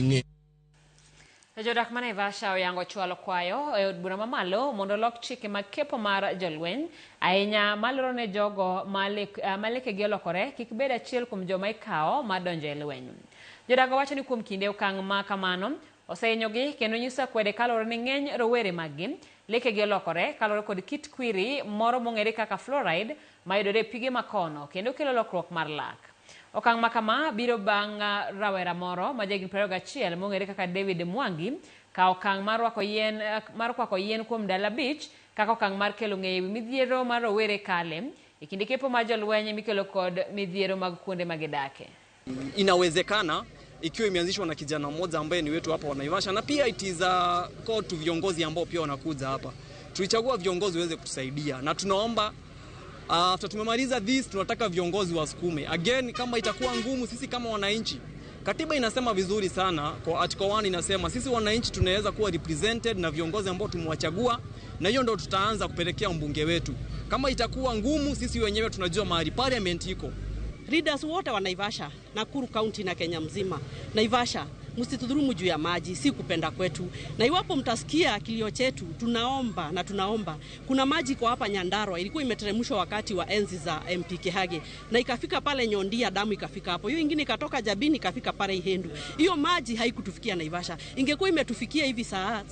ging'e. Jodak ma Naivasha oyango chwalo kwayo e od bura mamalo mondo lok chike mag kepo mar jolweny ahinya maloro ne jogo malekegi olokore kik bed achiel kuom joma ikawo madonjo e lweny. Jodago wacho ni kuom kinde okang' ma kamano osehinyogi kendo nyiso kwede kalore ni ng'eny rowere maggi lekegi olokore kalore kod kit kwiri moro mong'ere kaka fluoride mayudore e pige makono kendo kelo lokruok mar lak. Okang' makama biro bang' rawera moro ma jahigni 21 mong'ere kaka David Mwangi ka okang' mar kwako yien kuom dala beach kaka okang' mar kelo ng'eyo midhiero mar rowere kale e kinde kepo mar jolweny mikelo kod midhiero mag kuonde magidake. Inawezekana ikiwa imeanzishwa na kijana mmoja ambaye ni wetu hapa wa Naivasha, na pia it is a call to viongozi ambao pia wanakuja hapa. Tulichagua viongozi waweze kutusaidia na tunaomba after tumemaliza this tunataka viongozi wasukume. Again, kama itakuwa ngumu sisi kama wananchi, katiba inasema vizuri sana kwa article 1 inasema sisi wananchi tunaweza kuwa represented na viongozi ambao tumewachagua, na hiyo ndio tutaanza kupelekea mbunge wetu. Kama itakuwa ngumu sisi wenyewe tunajua mahali parliament iko. Leaders wote wa Naivasha, Nakuru County na Kenya mzima. Naivasha, msitudhulumu juu ya maji, si kupenda kwetu. Na iwapo mtasikia kilio chetu, tunaomba. Kuna maji kwa hapa Nyandarua, ilikuwa imeteremshwa wakati wa enzi za MP Kihage. Na ikafika pale Nyondia, damu ikafika hapo. Hiyo ingine ikatoka Jabini ikafika pale Ihendu. Hiyo maji haikutufikia Naivasha. Ingekuwa imetufikia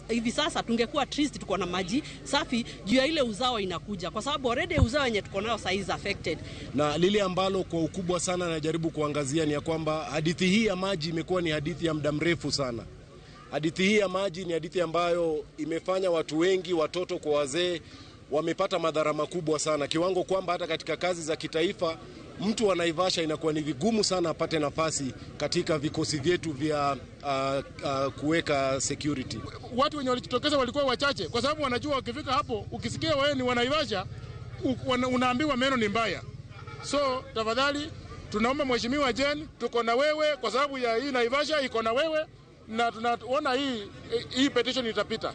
hivi sasa tungekuwa at least tuko na maji safi juu ya ile uzao inakuja. Kwa sababu already uzao yenye tuko nayo sasa is affected. Na lile ambalo kwa ukubwa sana najaribu kuangazia ni ya kwamba hadithi hii ya maji imekuwa ni hadithi ya muda mrefu sana. Hadithi hii ya maji ni hadithi ambayo imefanya watu wengi, watoto kwa wazee, wamepata madhara makubwa sana. Kiwango kwamba hata katika kazi za kitaifa, mtu wa Naivasha inakuwa ni vigumu sana apate nafasi katika vikosi vyetu vya kuweka security. Watu wenye walijitokeza walikuwa wachache kwa sababu wanajua wakifika hapo, ukisikia wewe ni wa Naivasha, unaambiwa meno ni mbaya. So, tafadhali tunaomba Mheshimiwa Jen, tuko na wewe kwa sababu ya hii Naivasha iko na wewe, na tunaona hii petition itapita.